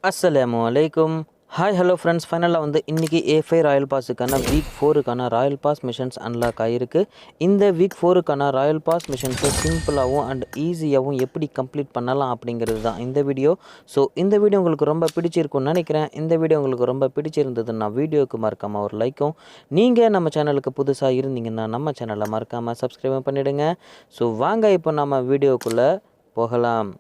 அஸ்ஸலாமு அலைக்கும். Hi hello friends, ஃபைனலாக வந்து இன்றைக்கி A5 ராயல் பாஸுக்கான வீக் 4க்கான ராயல் பாஸ் மிஷன்ஸ் அன்லாக் ஆகிருக்கு. இந்த வீக் 4க்கான ராயல் பாஸ் மிஷன்ஸை சிம்பிளாகவும் அண்ட் ஈஸியாகவும் எப்படி கம்ப்ளீட் பண்ணலாம் அப்படிங்கிறது தான் இந்த வீடியோ. ஸோ இந்த வீடியோ உங்களுக்கு ரொம்ப பிடிச்சிருக்கும்னு நினைக்கிறேன். இந்த வீடியோ உங்களுக்கு ரொம்ப பிடிச்சிருந்ததுன்னா வீடியோவுக்கு மறக்காமல் ஒரு லைக்கும், நீங்கள் நம்ம சேனலுக்கு புதுசாக இருந்தீங்கன்னா நம்ம சேனலை மறக்காமல் சப்ஸ்கிரைப் பண்ணிவிடுங்க. ஸோ வாங்க இப்போ நம்ம வீடியோக்குள்ளே போகலாம்.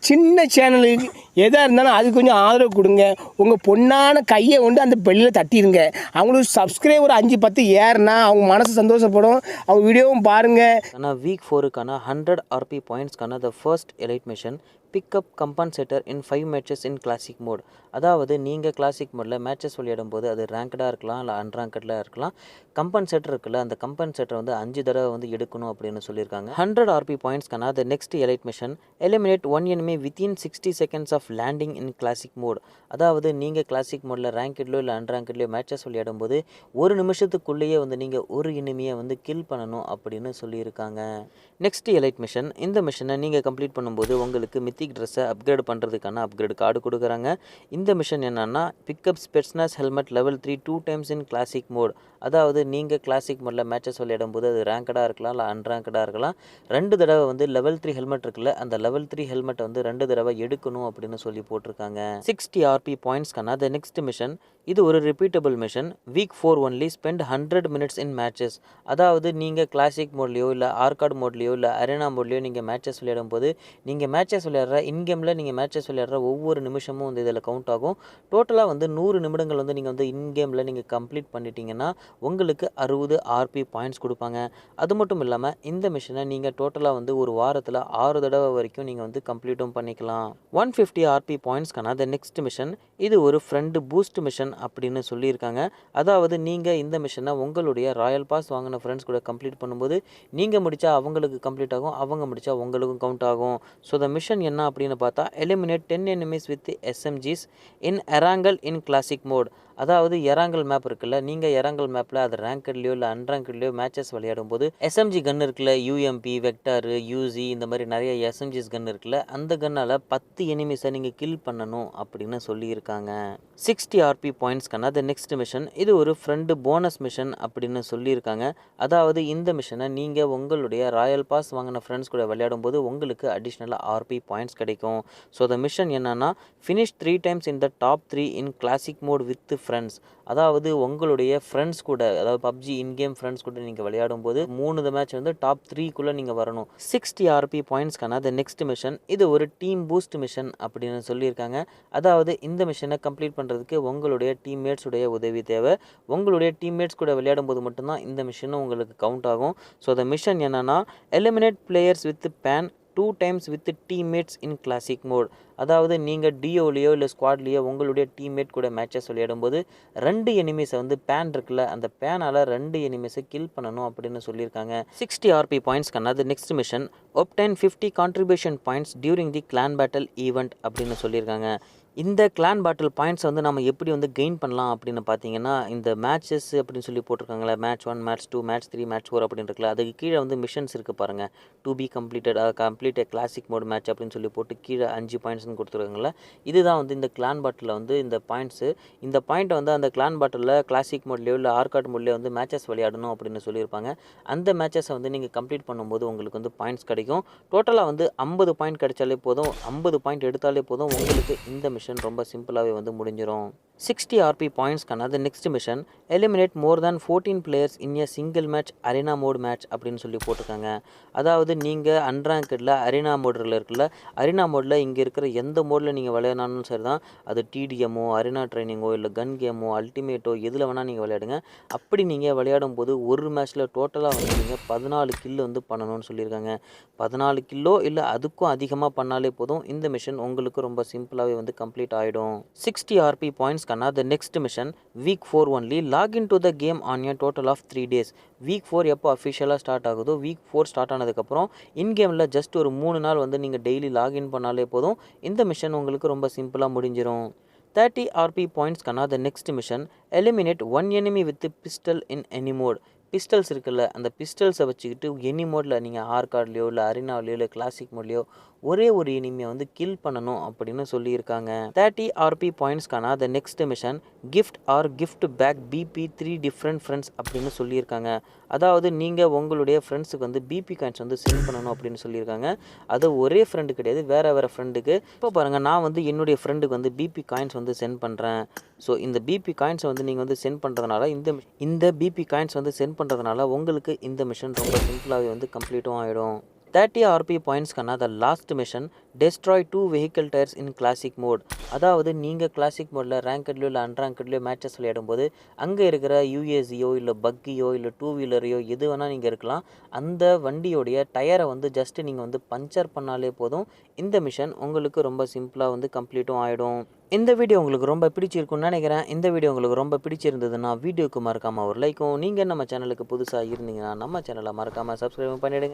சின்ன சேனலுக்கு எதாக இருந்தாலும் அது கொஞ்சம் ஆதரவு கொடுங்க. உங்கள் பொண்ணான கையை கொண்டு அந்த பெல்லில் தட்டிடுங்க. அவங்களுக்கு சப்ஸ்கிரைபர் 5-10 ஏறுனா அவங்க மனசு சந்தோஷப்படும். அவங்க வீடியோவும் பாருங்கள். ஆனால் வீக் 4க்கான 100 RP பாயிண்ட்ஸ்க்கான the first elite mission pickup compensator in 5 matches in classic mode. அதாவது நீங்கள் கிளாசிக் மோடில் மேட்சஸ் விளையாடும் போது அது ரேங்க்டாக இருக்கலாம், இல்லை அன்ரேங்கடில் இருக்கலாம். கம்பன்சேட்டர் இருக்குல்ல, அந்த கம்பன்சேட்டர் வந்து 5 தடவை வந்து எடுக்கணும் அப்படின்னு சொல்லியிருக்காங்க. 100 RP பாயிண்ட்ஸ்க்கான the next elite mission eliminate 1 enemy within 60 seconds of landing in classic mode. அதாவது நீங்கள் கிளாசிக் மோடில் ரேங்க்ட்லையோ இல்லை அன்ரேங்கட்லையோ மேட்சஸ் விளையாடும் போது ஒரு நிமிஷத்துக்குள்ளேயே வந்து நீங்கள் ஒரு எனிமியை வந்து கில் பண்ணணும் அப்படின்னு சொல்லியிருக்காங்க. நெக்ஸ்ட் எலைட் மிஷன், இந்த மிஷனை நீங்கள் கம்ப்ளீட் பண்ணும்போது உங்களுக்கு மித்திக் ட்ரெஸ்ஸை அப்கிரேட் பண்ணுறதுக்கான அப்கிரேட் கார்டு கொடுக்குறாங்க. இந்த மிஷன் என்னன்னா pickup spetsnaz helmet level 3 2 times in classic mode. அதாவது நீங்கள் கிளாசிக் மோடில் மேட்சஸ் விளையாடும் போது அது ரேங்கடாக இருக்கலாம், இல்லை அன்ரேங்கடாக இருக்கலாம். 2 தடவை வந்து லெவல் 3 ஹெல்மெட் இருக்குல்ல, அந்த லெவல் 3 ஹெல்மெட்டை வந்து 2 தடவை எடுக்கணும் அப்படின்னு சொல்லி போட்டிருக்காங்க. 60 RP பாயிண்ட்ஸ்க்கான த நெக்ஸ்ட் மிஷன், இது ஒரு repeatable mission. Week 4 only spend 100 minutes இன் மேட்சஸ். அதாவது நீங்கள் கிளாசிக் மோட்லேயோ இல்லை ஆர்கார்டு மோட்லேயோ இல்லை அரேனா மோட்லேயோ நீங்கள் மேட்சஸ் விளையாடும் போது நீங்கள் மேட்சஸ் விளையாடுற இன்கேமில் நீங்கள் மேட்சஸ் விளையாடுற ஒவ்வொரு நிமிஷமும் வந்து இதில் கவுண்ட் ஆகும். டோட்டலாக வந்து 100 நிமிடங்கள் வந்து நீங்கள் வந்து இன்கேமில் நீங்கள் கம்ப்ளீட் பண்ணிட்டீங்கன்னா உங்களுக்கு 60 RP பாயிண்ட்ஸ் கொடுப்பாங்க. அது மட்டும் இல்லாமல் இந்த மிஷனை நீங்கள் டோட்டலாக வந்து ஒரு வாரத்தில் 6 தடவை வரைக்கும் நீங்கள் வந்து கம்ப்ளீட்டும் பண்ணிக்கலாம். 150 RP பாயிண்ட்ஸ்க்கான த நெக்ஸ்ட் மிஷன், இது ஒரு ஃப்ரெண்டு பூஸ்ட் மிஷன் அப்படின்னு சொல்லியிருக்காங்க. அதாவது நீங்கள் இந்த மிஷனை உங்களுடைய ராயல் பாஸ் வாங்கின ஃப்ரெண்ட்ஸ் கூட கம்ப்ளீட் பண்ணும்போது நீங்கள் முடித்தா அவங்களுக்கு கம்ப்ளீட் ஆகும், அவங்க முடித்தா உங்களுக்கும் கவுண்ட் ஆகும். ஸோ த மிஷன் என்ன அப்படின்னு பார்த்தா eliminate 10 enemies with SMGs in Erangel in classic mode. அதாவது எராங்கல் மேப் இருக்குல்ல, நீங்கள் எராங்கல் மேப்பில் அது ரேங்கட்லையோ இல்லை அன்ரேங்கட்லையோ மேட்சஸ் விளையாடும் போது SMG கன் இருக்குல்ல, UMP வெக்டார் UZ இந்த மாதிரி நிறைய SMGs கன் இருக்குல்ல, அந்த கன்னால் 10 எனிமிஸை நீங்கள் கில் பண்ணணும் அப்படின்னு சொல்லியிருக்காங்க. 60 RP பாயிண்ட்ஸ்க்கான த நெக்ஸ்ட் மிஷன், இது ஒரு ஃப்ரெண்டு போனஸ் மிஷன் அப்படின்னு சொல்லியிருக்காங்க. அதாவது இந்த மிஷனை நீங்கள் உங்களுடைய ராயல் பாஸ் வாங்கின ஃப்ரெண்ட்ஸ் கூட விளையாடும் போது உங்களுக்கு அடிஷ்னலாக RP பாயிண்ட்ஸ் கிடைக்கும். ஸோ த மிஷன் என்னன்னா finish 3 times in the top 3 in classic mode with friends. அதாவது உங்களுடைய ஃப்ரெண்ட்ஸ் கூட, அதாவது பப்ஜி இன்கேம் ஃப்ரெண்ட்ஸ் கூட நீங்கள் விளையாடும் போது 3 மேட்ச் வந்து டாப் 3க்குள்ளே நீங்கள் வரணும். 60 RP பாயிண்ட்ஸ்க்கான த நெக்ஸ்ட் மிஷன், இது ஒரு டீம் பூஸ்ட் மிஷன் அப்படின்னு சொல்லியிருக்காங்க. அதாவது இந்த மிஷனை கம்ப்ளீட் பண்ணுறதுக்கு உங்களுடைய டீம்மேட்ஸ் உடைய உதவி தேவை. உங்களுடைய டீம்மேட்ஸ் கூட விளையாடும் போது மட்டும்தான் இந்த மிஷனும் உங்களுக்கு கவுண்ட் ஆகும். ஸோ த மிஷன் என்னன்னா eliminate players with pan 2 times with teammates in classic mode. அதாவது நீங்கள் டிஓலையோ இல்லை ஸ்குவாட்லேயோ உங்களுடைய டீம்மேட் கூட மேட்சஸ் விளையாடும் போது 2 எனிமீஸை வந்து பேன் இருக்குல்ல, அந்த பேனால் 2 எனிமீஸை கில் பண்ணணும் அப்படின்னு சொல்லியிருக்காங்க. 60 RP பாயிண்ட்ஸ்க்கான அது next mission obtain 50 contribution points during the clan battle event அப்படின்னு சொல்லியிருக்காங்க. இந்த கிளான் பேட்டில் பாயிண்ட்ஸ் வந்து நம்ம எப்படி வந்து கெயின் பண்ணலாம் அப்படின்னு பார்த்தீங்கன்னா, இந்த மேட்சஸ் அப்படின்னு சொல்லி போட்டிருக்காங்களே, மேட்ச் 1 மேட்ச் 2 மேட்ச் 3 மேட்ச் 4 அப்படின்னு இருக்குல்ல, அதுக்கு கீழே வந்து மிஷன்ஸ் இருக்குது பாருங்கள். To be completed complete classic mode match அப்படின்னு சொல்லி போட்டு கீழே 5 பாயிண்ட்ஸ்னு கொடுத்துருக்காங்களே, இதுதான் வந்து இந்த கிளான் பேட்டில் வந்து இந்த பாயிண்ட்ஸு. இந்த பாயிண்ட்டை வந்து அந்த கிளான் பேட்டில் கிளாசிக் மோட்லேயோ இல்லை ஆர்காட் மோட்லேயோ வந்து மேட்சஸ் விளையாடணும் அப்படின்னு சொல்லியிருப்பாங்க. அந்த மேட்சஸை வந்து நீங்கள் கம்ப்ளீட் பண்ணும்போது உங்களுக்கு வந்து பாயிண்ட்ஸ் கிடைக்கும். டோட்டலாக வந்து 50 பாயிண்ட் கிடைச்சாலே போதும், 50 பாயிண்ட் எடுத்தாலே போதும், உங்களுக்கு இந்த மிஷன் ரொம்ப சிம்பிளாகவே வந்து முடிஞ்சிடும். 60 RP பாயிண்ட்ஸ்க்கான அது next mission eliminate more than 14 players in a single match arena mode match அப்படின்னு சொல்லி போட்டிருக்காங்க. அதாவது நீங்கள் அன்ரேங்கடில் அரேனா மோடில் இருக்குல்ல, அரேனா மோடில் இங்கே இருக்கிற எந்த மோடில் நீங்கள் விளையாடணும் சரி தான், அது TDMோ அரேனா ட்ரைனிங்கோ இல்லை கன் கேமோ அல்டிமேட்டோ எதில் வேணால் நீங்கள் விளையாடுங்க. அப்படி நீங்கள் விளையாடும் போது ஒரு மேட்ச்சில் டோட்டலாக வந்து நீங்கள் 14 கில் வந்து பண்ணணும்னு சொல்லியிருக்காங்க. 14 கில்லோ இல்லை அதுக்கும் அதிகமாக பண்ணாலே போதும், இந்த மிஷன் உங்களுக்கு ரொம்ப சிம்பிளாகவே வந்து கம்ப்ளீட் ஆகிடும். 60 RP points the next mission week 4 only log into the game on a total of 3 days. Week 4 எப்போ அஃபிஷியலாக ஸ்டார்ட் ஆகுதோ வீக் 4 ஸ்டார்ட் ஆனதுக்கப்புறம் இன்கேமில் ஜஸ்ட் ஒரு 3 நாள் வந்து நீங்கள் டெய்லி லாகின் பண்ணாலே போதும், இந்த மிஷன் உங்களுக்கு ரொம்ப சிம்பிளாக முடிஞ்சிடும். 30 RP பாயிண்ட்ஸ்க்கான the next mission eliminate 1 enemy with pistol in any mode. Pistols இருக்குல்ல, அந்த பிஸ்டல்ஸை வச்சுக்கிட்டு எனி மோடில் நீங்கள் ஆர்கார்ட்லேயோ இல்லை அரினாவிலையோ இல்லை கிளாசிக் மோட்லேயோ ஒரே ஒரு எனிமியை வந்து கில் பண்ணணும் அப்படின்னு சொல்லியிருக்காங்க. 30 RP பாயிண்ட்ஸ்க்கான the next mission gift or gift pack பிபி 3 டிஃப்ரெண்ட் ஃப்ரெண்ட்ஸ் அப்படின்னு சொல்லியிருக்காங்க. அதாவது நீங்கள் உங்களுடைய ஃப்ரெண்ட்ஸுக்கு வந்து பிபி காயின்ஸ் வந்து சென்ட் பண்ணணும் அப்படின்னு சொல்லியிருக்காங்க. அது ஒரே ஃப்ரெண்டு கிடையாது, வேறு ஃப்ரெண்டுக்கு. இப்போ பாருங்கள், நான் வந்து என்னுடைய ஃப்ரெண்டுக்கு வந்து பிபி காயின்ஸ் வந்து சென்ட் பண்ணுறேன். ஸோ இந்த பிபி காயின்ஸை வந்து நீங்கள் வந்து சென்ட் பண்ணுறதுனால இந்த பிபி காயின்ஸ் வந்து சென்ட் பண்ணுறதுனால உங்களுக்கு இந்த மிஷன் ரொம்ப சிம்பிளாகவே வந்து கம்ப்ளீட்டும் ஆகிடும். 30 RP பாயிண்ட்ஸ்க்கான the last mission destroy 2 vehicle tyres in classic mode. அதாவது நீங்கள் கிளாசிக் மோடில் ரேங்கட்லையோ இல்லை அன்ரேங்கட்லையோ மேட்சஸ் விளையாடும்போது அங்கே இருக்கிற யூஏசியோ இல்லை பக்கியோ இல்லை 2 வீலரையோ எது வேணால் நீங்கள் இருக்கலாம், அந்த வண்டியோடைய டயரை வந்து ஜஸ்ட்டு நீங்கள் வந்து பஞ்சர் பண்ணாலே போதும். இந்த மிஷன் உங்களுக்கு ரொம்ப சிம்பிளாக வந்து கம்ப்ளீட்டும் ஆகிடும். இந்த வீடியோ உங்களுக்கு ரொம்ப பிடிச்சிருக்குன்னு நினைக்கிறேன். இந்த வீடியோ உங்களுக்கு ரொம்ப பிடிச்சிருந்ததுன்னா வீடியோக்கு மறக்காமல் ஒரு லைக்கும், நீங்கள் நம்ம சேனலுக்கு புதுசாக இருந்தீங்கன்னா நம்ம சேனலை மறக்காமல் சப்ஸ்கிரைப் பண்ணிவிடுங்க.